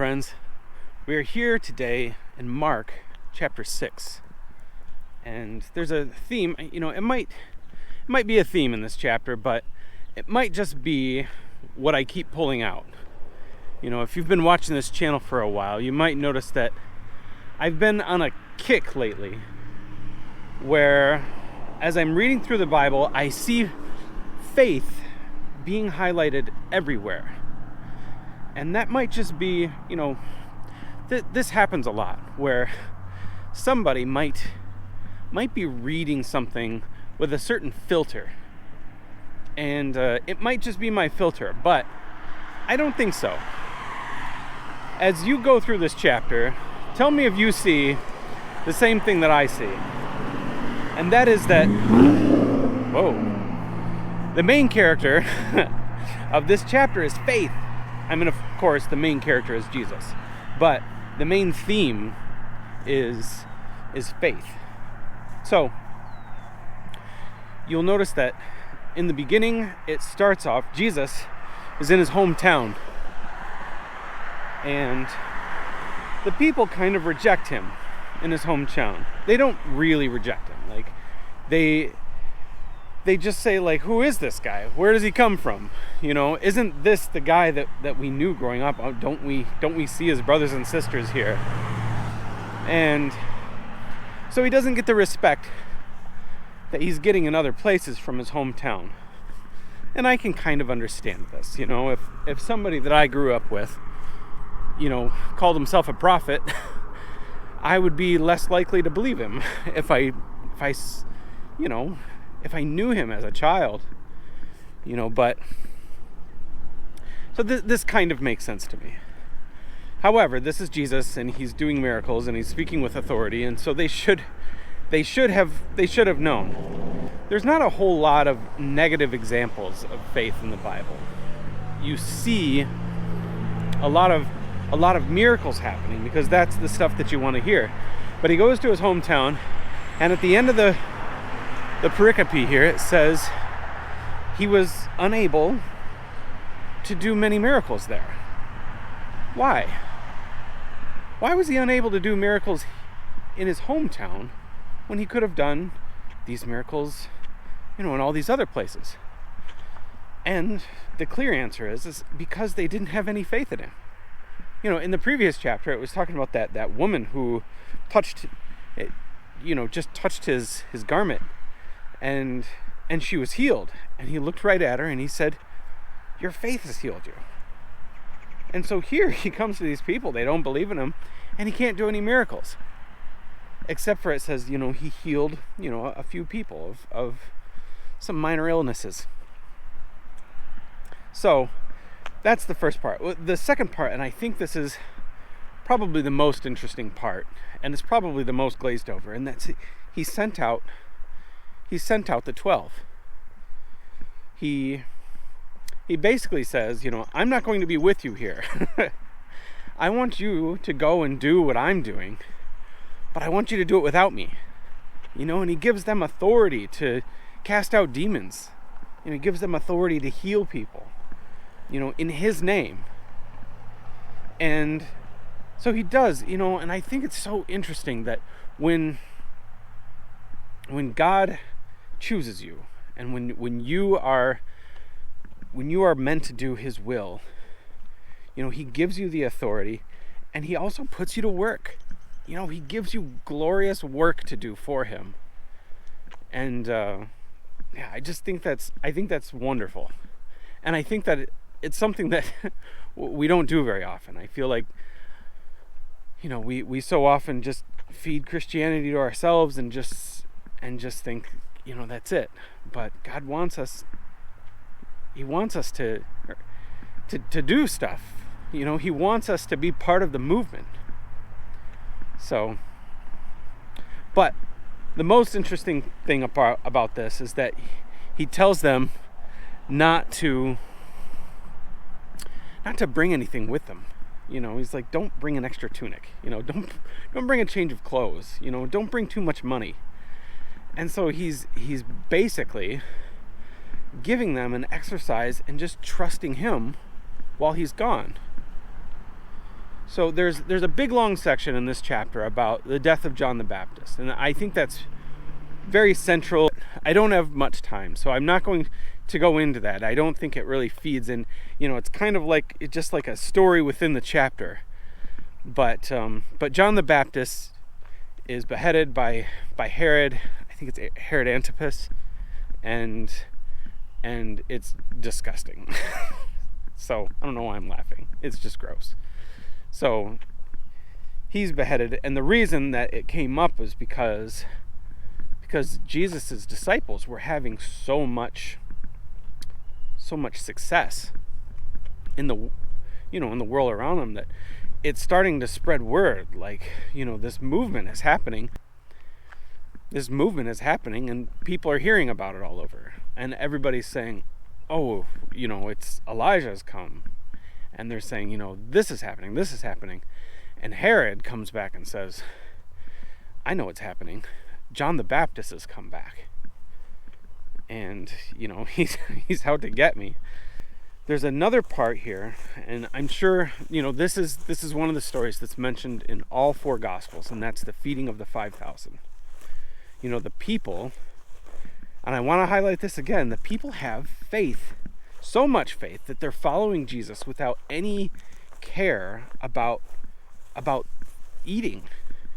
friends. We are here today in Mark chapter 6. And there's a theme, it might be a theme in this chapter, but it might just be what I keep pulling out. If you've been watching this channel for a while, you might notice that I've been on a kick lately where as I'm reading through the Bible, I see faith being highlighted everywhere. And that might just be, this happens a lot where somebody might be reading something with a certain filter. And it might just be my filter, but I don't think so. As you go through this chapter, tell me if you see the same thing that I see. And that is that, the main character of this chapter is faith. Of course, the main character is Jesus, but the main theme is faith. So, you'll notice that in the beginning, it starts off, Jesus is in his hometown, and the people kind of reject him in his hometown. They don't really reject him. They just say, who is this guy? Where does he come from? Isn't this the guy that we knew growing up? Don't we see his brothers and sisters here? And so he doesn't get the respect that he's getting in other places from his hometown. And I can kind of understand this. If somebody that I grew up with, called himself a prophet, I would be less likely to believe him if I knew him as a child, but so this kind of makes sense to me. However, this is Jesus, and he's doing miracles, and he's speaking with authority, and so they should have known. There's not a whole lot of negative examples of faith in the Bible. You see a lot of miracles happening because that's the stuff that you want to hear. But he goes to his hometown, and at the end of the pericope here, it says he was unable to do many miracles there. Why? Why was he unable to do miracles in his hometown when he could have done these miracles, in all these other places? And the clear answer is because they didn't have any faith in him. In the previous chapter, it was talking about that woman who touched it, just touched his garment. And she was healed. And he looked right at her and he said, "Your faith has healed you." And so here he comes to these people, they don't believe in him, and he can't do any miracles. Except for it says, he healed, a few people of some minor illnesses. So that's the first part. The second part, and I think this is probably the most interesting part, and it's probably the most glazed over, and that's he sent out the 12. He basically says, I'm not going to be with you here. I want you to go and do what I'm doing, but I want you to do it without me. And he gives them authority to cast out demons. He gives them authority to heal people, in his name. And so he does, and I think it's so interesting that when God chooses you, and when you are meant to do his will, he gives you the authority, and he also puts you to work. He gives you glorious work to do for him. And I think that's wonderful. And I think that it's something that we don't do very often. I feel like we so often just feed Christianity to ourselves and just think, that's it. But God wants us. He wants us to do stuff. He wants us to be part of the movement. So, but the most interesting thing about this is that he tells them not to bring anything with them. He's like, don't bring an extra tunic. Don't bring a change of clothes. Don't bring too much money. And so he's basically giving them an exercise in just trusting him while he's gone. So there's a big long section in this chapter about the death of John the Baptist, and I think that's very central. I don't have much time, so I'm not going to go into that. I don't think it really feeds in. It's kind of like just like a story within the chapter. But John the Baptist is beheaded by Herod. I think it's Herod Antipas, and it's disgusting. So I don't know why I'm laughing. It's just gross. So he's beheaded, and the reason that it came up is because Jesus' disciples were having so much success in the world around them that it's starting to spread word, like, this movement is happening. This movement is happening, and people are hearing about it all over, and everybody's saying, oh, it's Elijah's come, and they're saying, this is happening, and Herod comes back and says, I know what's happening. John the Baptist has come back, and he's out to get me. There's another part here, and I'm sure this is one of the stories that's mentioned in all four Gospels, and that's the feeding of the 5,000. The people, and I want to highlight this again, the people have faith, so much faith that they're following Jesus without any care about eating.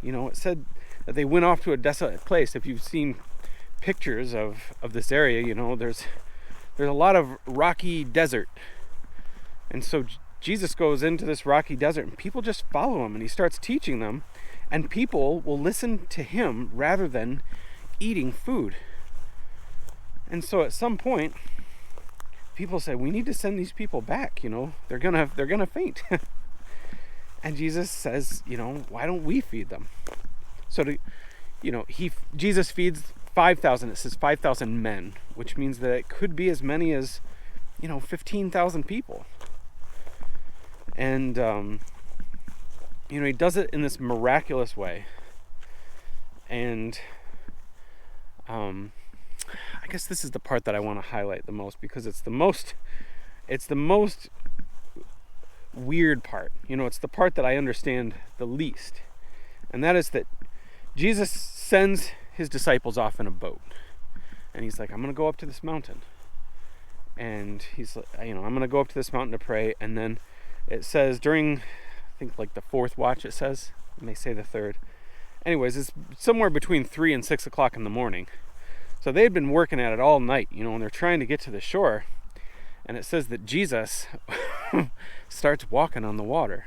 It said that they went off to a desolate place. If you've seen pictures of this area, there's a lot of rocky desert. And so Jesus goes into this rocky desert, and people just follow him, and he starts teaching them, and people will listen to him rather than eating food. And so at some point, people say, we need to send these people back, they're gonna faint. And Jesus says, why don't we feed them? So Jesus feeds 5,000. It says 5,000 men, which means that it could be as many as 15,000 people. And he does it in this miraculous way. And I guess this is the part that I want to highlight the most, because it's the most weird part. It's the part that I understand the least. And that is that Jesus sends his disciples off in a boat, and he's like, I'm going to go up to this mountain, and he's like, I'm going to go up to this mountain to pray. And then it says during, I think like the fourth watch, it may say the third. Anyways, it's somewhere between 3 and 6 o'clock in the morning. So they had been working at it all night, and they're trying to get to the shore. And it says that Jesus starts walking on the water.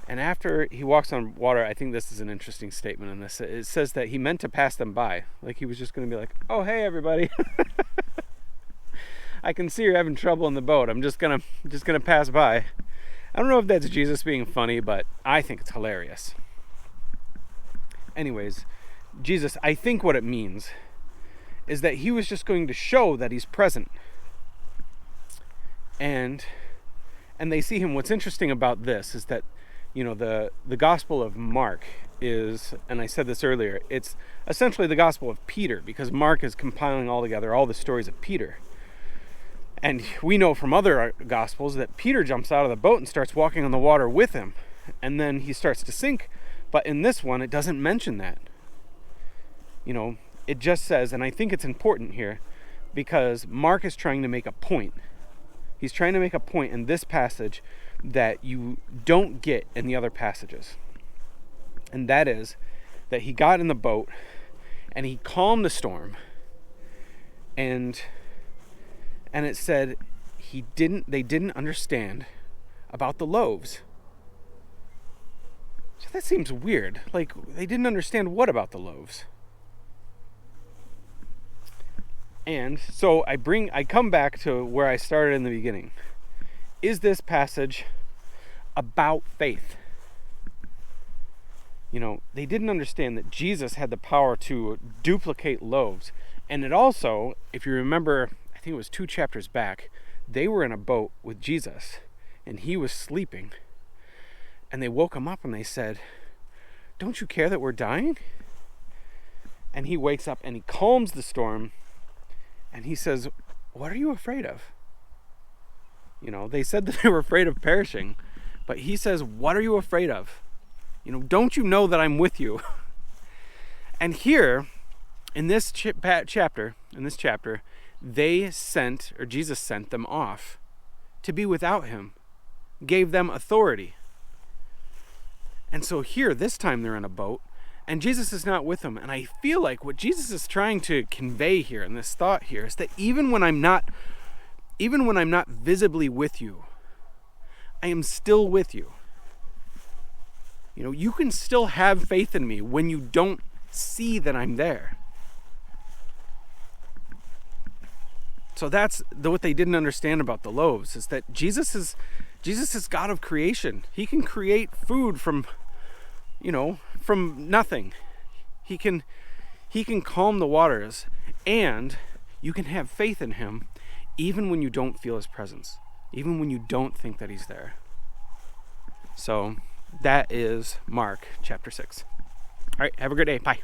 And after he walks on water, I think this is an interesting statement in this. It says that he meant to pass them by. Like he was just going to be like, oh, hey, everybody. I can see you're having trouble in the boat. I'm just gonna pass by. I don't know if that's Jesus being funny, but I think it's hilarious. Anyways, Jesus, I think what it means is that he was just going to show that he's present. And they see him. What's interesting about this is that, the Gospel of Mark is, and I said this earlier, it's essentially the Gospel of Peter, because Mark is compiling all together all the stories of Peter. And we know from other Gospels that Peter jumps out of the boat and starts walking on the water with him, and then he starts to sink. But in this one, it doesn't mention that. It just says, and I think it's important here, because Mark is trying to make a point. He's trying to make a point in this passage that you don't get in the other passages. And that is that he got in the boat and he calmed the storm. And it said they didn't understand about the loaves. So that seems weird. Like, they didn't understand what about the loaves? And so I come back to where I started in the beginning. Is this passage about faith? They didn't understand that Jesus had the power to duplicate loaves. And it also, if you remember, I think it was 2 chapters back, they were in a boat with Jesus and he was sleeping. And they woke him up and they said, don't you care that we're dying? And he wakes up and he calms the storm. And he says, what are you afraid of? They said that they were afraid of perishing. But he says, what are you afraid of? Don't you know that I'm with you? And here, in this chapter, Jesus sent them off to be without him, gave them authority. And so here, this time they're in a boat, and Jesus is not with them. And I feel like what Jesus is trying to convey here in this thought here is that even when I'm not visibly with you, I am still with you. You can still have faith in me when you don't see that I'm there. So that's what they didn't understand about the loaves, is that Jesus is God of creation. He can create food from nothing. He can calm the waters, and you can have faith in him even when you don't feel his presence, even when you don't think that he's there. So that is Mark chapter 6. All right, have a great day. Bye.